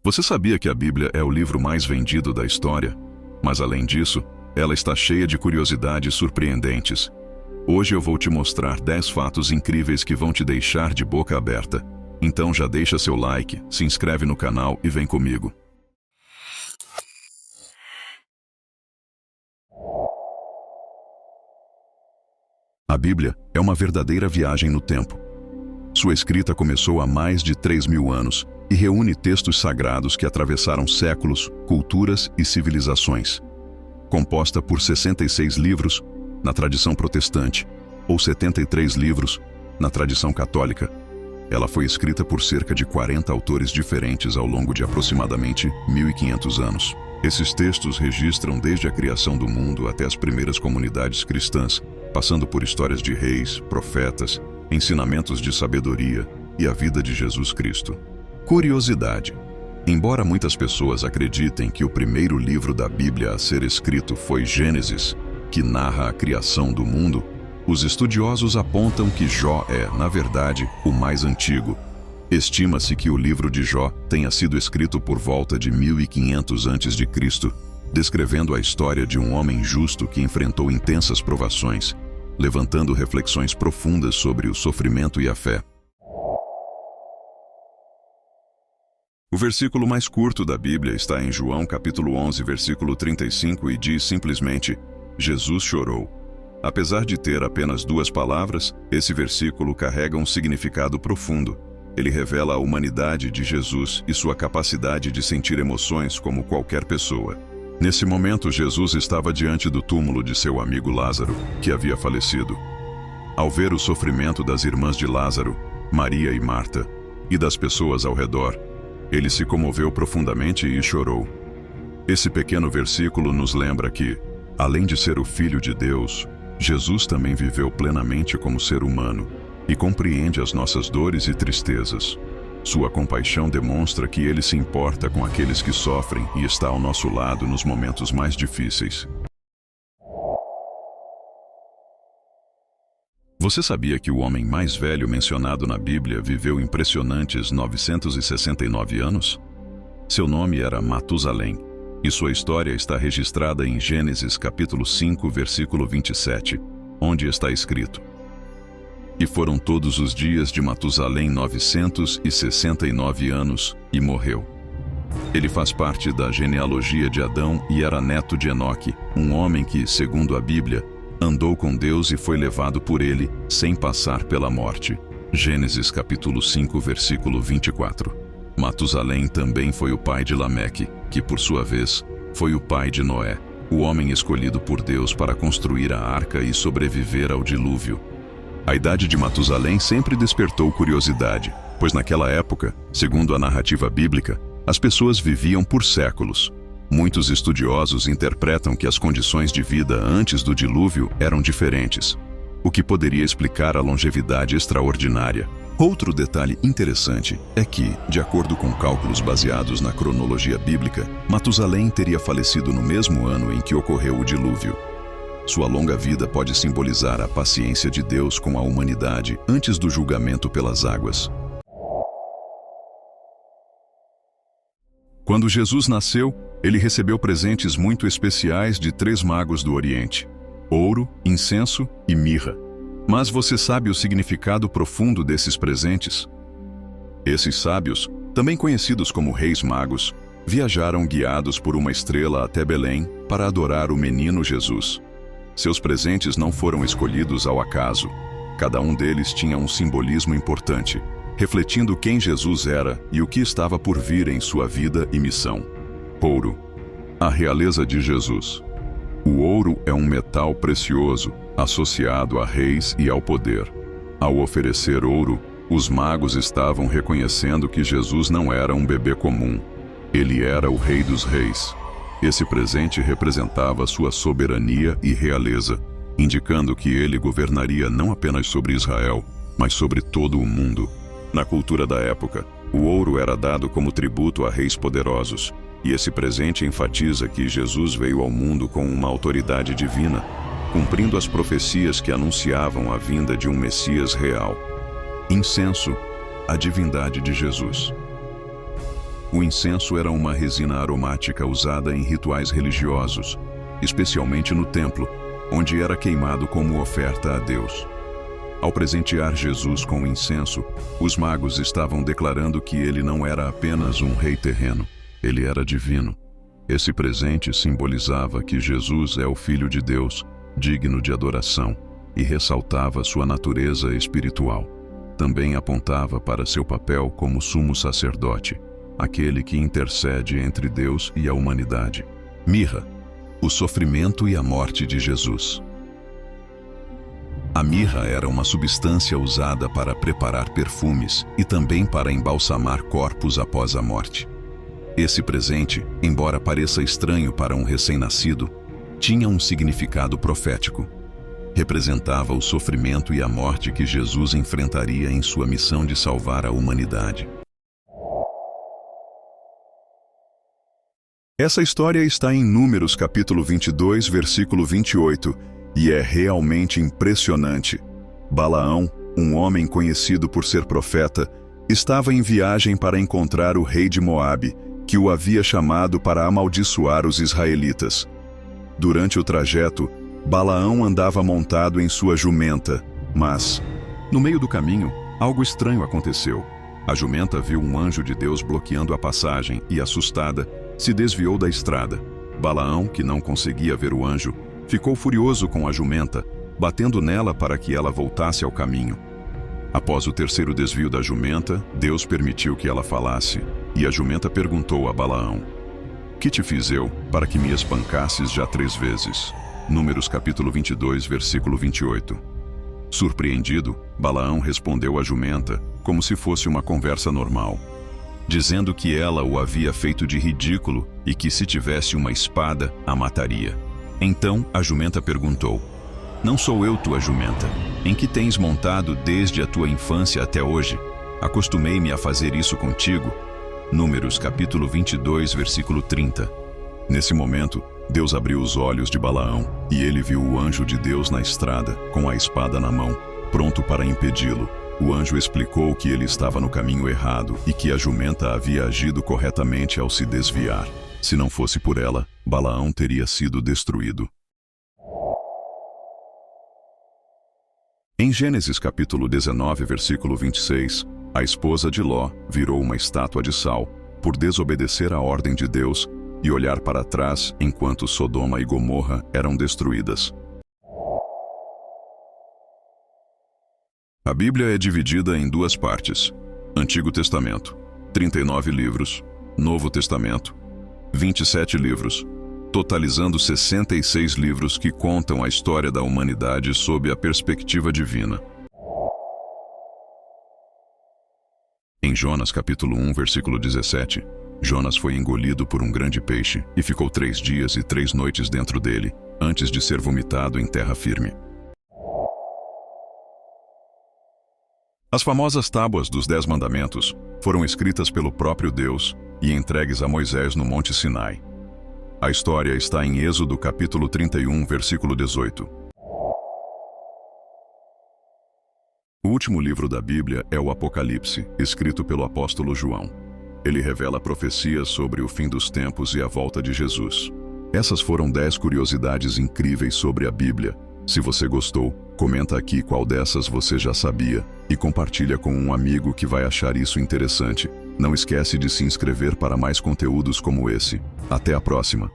Você sabia que a Bíblia é o livro mais vendido da história? Mas além disso, ela está cheia de curiosidades surpreendentes. Hoje eu vou te mostrar 10 fatos incríveis que vão te deixar de boca aberta. Então já deixa seu like, se inscreve no canal e vem comigo. A Bíblia é uma verdadeira viagem no tempo. Sua escrita começou há mais de 3.000 anos e reúne textos sagrados que atravessaram séculos, culturas e civilizações. Composta por 66 livros, na tradição protestante, ou 73 livros, na tradição católica, ela foi escrita por cerca de 40 autores diferentes ao longo de aproximadamente 1.500 anos. Esses textos registram desde a criação do mundo até as primeiras comunidades cristãs, passando por histórias de reis, profetas, ensinamentos de sabedoria e a vida de Jesus Cristo. Curiosidade. Embora muitas pessoas acreditem que o primeiro livro da Bíblia a ser escrito foi Gênesis, que narra a criação do mundo, os estudiosos apontam que Jó é, na verdade, o mais antigo. Estima-se que o livro de Jó tenha sido escrito por volta de 1500 a.C., descrevendo a história de um homem justo que enfrentou intensas provações, levantando reflexões profundas sobre o sofrimento e a fé. O versículo mais curto da Bíblia está em João capítulo 11, versículo 35 e diz simplesmente: Jesus chorou. Apesar de ter apenas 2 palavras, esse versículo carrega um significado profundo. Ele revela a humanidade de Jesus e sua capacidade de sentir emoções como qualquer pessoa. Nesse momento, Jesus estava diante do túmulo de seu amigo Lázaro, que havia falecido. Ao ver o sofrimento das irmãs de Lázaro, Maria e Marta, e das pessoas ao redor, ele se comoveu profundamente e chorou. Esse pequeno versículo nos lembra que, além de ser o Filho de Deus, Jesus também viveu plenamente como ser humano e compreende as nossas dores e tristezas. Sua compaixão demonstra que ele se importa com aqueles que sofrem e está ao nosso lado nos momentos mais difíceis. Você sabia que o homem mais velho mencionado na Bíblia viveu impressionantes 969 anos? Seu nome era Matusalém, e sua história está registrada em Gênesis capítulo 5, versículo 27, onde está escrito: E foram todos os dias de Matusalém 969 anos, e morreu. Ele faz parte da genealogia de Adão e era neto de Enoque, um homem que, segundo a Bíblia, andou com Deus e foi levado por ele, sem passar pela morte. Gênesis capítulo 5, versículo 24. Matusalém também foi o pai de Lameque, que por sua vez, foi o pai de Noé, o homem escolhido por Deus para construir a arca e sobreviver ao dilúvio. A idade de Matusalém sempre despertou curiosidade, pois naquela época, segundo a narrativa bíblica, as pessoas viviam por séculos. Muitos estudiosos interpretam que as condições de vida antes do dilúvio eram diferentes, o que poderia explicar a longevidade extraordinária. Outro detalhe interessante é que, de acordo com cálculos baseados na cronologia bíblica, Matusalém teria falecido no mesmo ano em que ocorreu o dilúvio. Sua longa vida pode simbolizar a paciência de Deus com a humanidade antes do julgamento pelas águas. Quando Jesus nasceu, ele recebeu presentes muito especiais de 3 magos do Oriente: ouro, incenso e mirra. Mas você sabe o significado profundo desses presentes? Esses sábios, também conhecidos como Reis Magos, viajaram guiados por uma estrela até Belém para adorar o menino Jesus. Seus presentes não foram escolhidos ao acaso. Cada um deles tinha um simbolismo importante, refletindo quem Jesus era e o que estava por vir em sua vida e missão. Ouro. A realeza de Jesus. O ouro é um metal precioso, associado a reis e ao poder. Ao oferecer ouro, os magos estavam reconhecendo que Jesus não era um bebê comum. Ele era o Rei dos Reis. Esse presente representava sua soberania e realeza, indicando que ele governaria não apenas sobre Israel, mas sobre todo o mundo. Na cultura da época, o ouro era dado como tributo a reis poderosos, e esse presente enfatiza que Jesus veio ao mundo com uma autoridade divina, cumprindo as profecias que anunciavam a vinda de um Messias real. Incenso, a divindade de Jesus. O incenso era uma resina aromática usada em rituais religiosos, especialmente no templo, onde era queimado como oferta a Deus. Ao presentear Jesus com o incenso, os magos estavam declarando que ele não era apenas um rei terreno, ele era divino. Esse presente simbolizava que Jesus é o Filho de Deus, digno de adoração, e ressaltava sua natureza espiritual. Também apontava para seu papel como sumo sacerdote, aquele que intercede entre Deus e a humanidade. Mirra, o sofrimento e a morte de Jesus. A mirra era uma substância usada para preparar perfumes e também para embalsamar corpos após a morte. Esse presente, embora pareça estranho para um recém-nascido, tinha um significado profético. Representava o sofrimento e a morte que Jesus enfrentaria em sua missão de salvar a humanidade. Essa história está em Números capítulo 22, versículo 28, e é realmente impressionante. Balaão, um homem conhecido por ser profeta, estava em viagem para encontrar o rei de Moabe, que o havia chamado para amaldiçoar os israelitas. Durante o trajeto, Balaão andava montado em sua jumenta, mas, no meio do caminho, algo estranho aconteceu. A jumenta viu um anjo de Deus bloqueando a passagem e, assustada, se desviou da estrada. Balaão, que não conseguia ver o anjo, ficou furioso com a jumenta, batendo nela para que ela voltasse ao caminho. Após o terceiro desvio da jumenta, Deus permitiu que ela falasse, e a jumenta perguntou a Balaão: "Que te fiz eu, para que me espancasses já 3 vezes?" Números capítulo 22, versículo 28. Surpreendido, Balaão respondeu à jumenta, como se fosse uma conversa normal, dizendo que ela o havia feito de ridículo e que se tivesse uma espada, a mataria. Então a jumenta perguntou: "Não sou eu tua jumenta? Em que tens montado desde a tua infância até hoje? Acostumei-me a fazer isso contigo." Números capítulo 22, versículo 30. Nesse momento, Deus abriu os olhos de Balaão e ele viu o anjo de Deus na estrada, com a espada na mão, pronto para impedi-lo. O anjo explicou que ele estava no caminho errado e que a jumenta havia agido corretamente ao se desviar. Se não fosse por ela, Balaão teria sido destruído. Em Gênesis capítulo 19, versículo 26, a esposa de Ló virou uma estátua de sal por desobedecer à ordem de Deus e olhar para trás enquanto Sodoma e Gomorra eram destruídas. A Bíblia é dividida em 2 partes: Antigo Testamento, 39 livros, Novo Testamento, 27 livros, totalizando 66 livros que contam a história da humanidade sob a perspectiva divina. Em Jonas capítulo 1, versículo 17, Jonas foi engolido por um grande peixe e ficou 3 dias e 3 noites dentro dele, antes de ser vomitado em terra firme. As famosas tábuas dos 10 mandamentos foram escritas pelo próprio Deus e entregues a Moisés no Monte Sinai. A história está em Êxodo capítulo 31, versículo 18. O último livro da Bíblia é o Apocalipse, escrito pelo apóstolo João. Ele revela profecias sobre o fim dos tempos e a volta de Jesus. Essas foram 10 curiosidades incríveis sobre a Bíblia. Se você gostou, comenta aqui qual dessas você já sabia e compartilha com um amigo que vai achar isso interessante. Não esquece de se inscrever para mais conteúdos como esse. Até a próxima!